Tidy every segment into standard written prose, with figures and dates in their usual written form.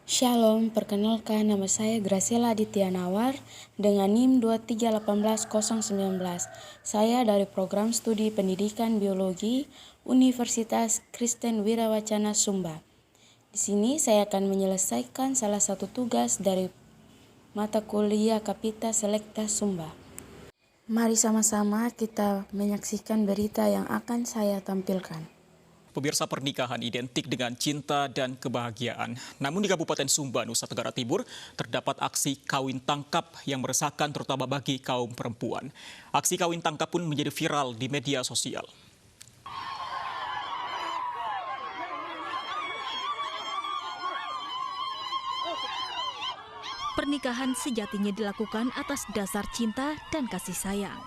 Shalom, perkenalkan nama saya Graciela Aditya Nawar dengan NIM 2318019. Saya dari program studi pendidikan biologi Universitas Kristen Wirawacana Sumba. Di sini saya akan menyelesaikan salah satu tugas dari mata kuliah Kapita Selekta Sumba. Mari sama-sama kita menyaksikan berita yang akan saya tampilkan. Pemirsa, pernikahan identik dengan cinta dan kebahagiaan. Namun di Kabupaten Sumba, Nusa Tenggara Timur, terdapat aksi kawin tangkap yang meresahkan terutama bagi kaum perempuan. Aksi kawin tangkap pun menjadi viral di media sosial. Pernikahan sejatinya dilakukan atas dasar cinta dan kasih sayang.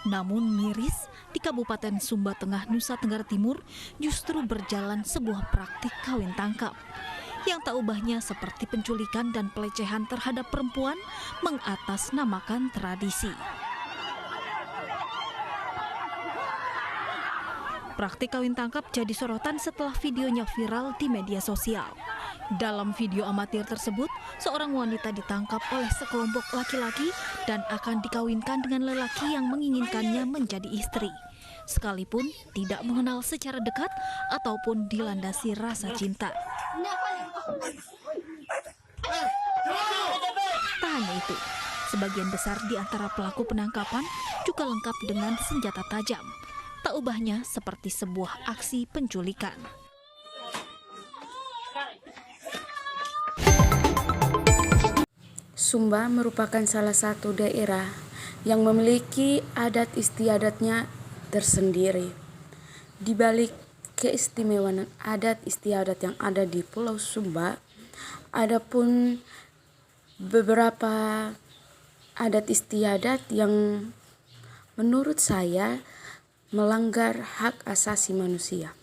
Namun miris, di Kabupaten Sumba Tengah, Nusa Tenggara Timur justru berjalan sebuah praktik kawin tangkap yang tak ubahnya seperti penculikan dan pelecehan terhadap perempuan mengatasnamakan tradisi. Praktik kawin tangkap jadi sorotan setelah videonya viral di media sosial. Dalam video amatir tersebut, seorang wanita ditangkap oleh sekelompok laki-laki dan akan dikawinkan dengan lelaki yang menginginkannya menjadi istri, sekalipun tidak mengenal secara dekat ataupun dilandasi rasa cinta. Tak hanya itu, sebagian besar di antara pelaku penangkapan juga lengkap dengan senjata tajam. Tak ubahnya seperti sebuah aksi penculikan. Sumba merupakan salah satu daerah yang memiliki adat istiadatnya tersendiri. Di balik keistimewaan adat istiadat yang ada di Pulau Sumba, ada pun beberapa adat istiadat yang menurut saya melanggar hak asasi manusia.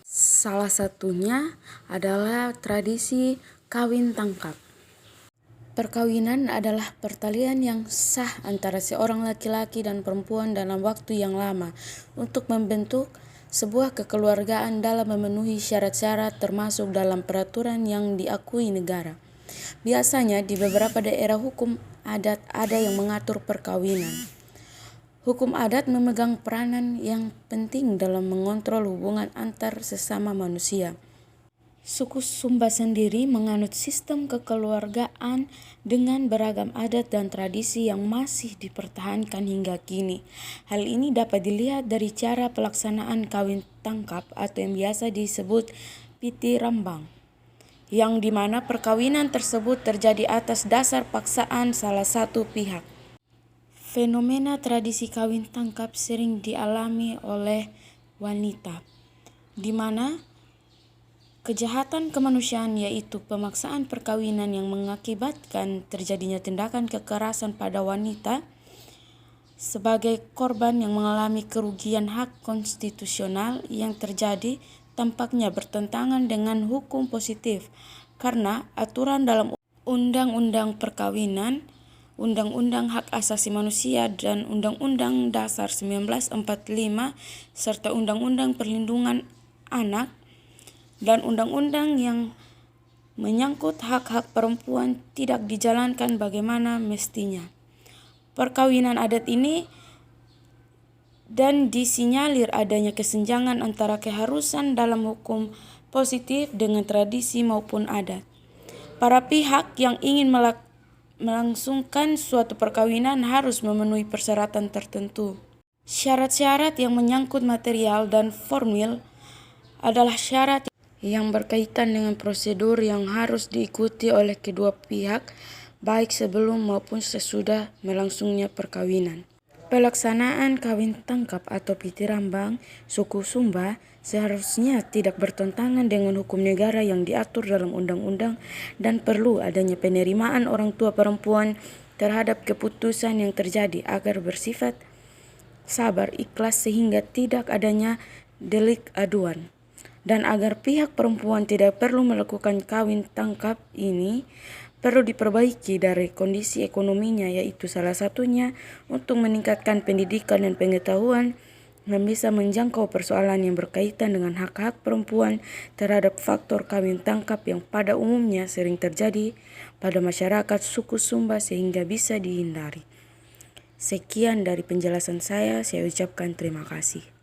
Salah satunya adalah tradisi kawin tangkap. Perkawinan adalah pertalian yang sah antara seorang laki-laki dan perempuan dalam waktu yang lama untuk membentuk sebuah kekeluargaan dalam memenuhi syarat-syarat termasuk dalam peraturan yang diakui negara. Biasanya di beberapa daerah hukum adat ada yang mengatur perkawinan. Hukum adat memegang peranan yang penting dalam mengontrol hubungan antar sesama manusia. Suku Sumba sendiri menganut sistem kekeluargaan dengan beragam adat dan tradisi yang masih dipertahankan hingga kini. Hal ini dapat dilihat dari cara pelaksanaan kawin tangkap atau yang biasa disebut piti rambang, yang dimana perkawinan tersebut terjadi atas dasar paksaan salah satu pihak. Fenomena tradisi kawin tangkap sering dialami oleh wanita, di mana kejahatan kemanusiaan yaitu pemaksaan perkawinan yang mengakibatkan terjadinya tindakan kekerasan pada wanita sebagai korban yang mengalami kerugian hak konstitusional yang terjadi tampaknya bertentangan dengan hukum positif karena aturan dalam Undang-Undang Perkawinan, Undang-Undang Hak Asasi Manusia dan Undang-Undang Dasar 1945 serta Undang-Undang Perlindungan Anak dan undang-undang yang menyangkut hak-hak perempuan tidak dijalankan bagaimana mestinya. Perkawinan adat ini dan disinyalir adanya kesenjangan antara keharusan dalam hukum positif dengan tradisi maupun adat. Para pihak yang ingin melangsungkan suatu perkawinan harus memenuhi persyaratan tertentu. Syarat-syarat yang menyangkut material dan formil adalah syarat yang berkaitan dengan prosedur yang harus diikuti oleh kedua pihak baik sebelum maupun sesudah melangsungnya perkawinan. Pelaksanaan kawin tangkap atau piti rambang suku Sumba seharusnya tidak bertentangan dengan hukum negara yang diatur dalam undang-undang dan perlu adanya penerimaan orang tua perempuan terhadap keputusan yang terjadi agar bersifat sabar ikhlas sehingga tidak adanya delik aduan. Dan agar pihak perempuan tidak perlu melakukan kawin tangkap ini perlu diperbaiki dari kondisi ekonominya, yaitu salah satunya untuk meningkatkan pendidikan dan pengetahuan yang bisa menjangkau persoalan yang berkaitan dengan hak-hak perempuan terhadap faktor kawin tangkap yang pada umumnya sering terjadi pada masyarakat suku Sumba sehingga bisa dihindari. Sekian dari penjelasan saya ucapkan terima kasih.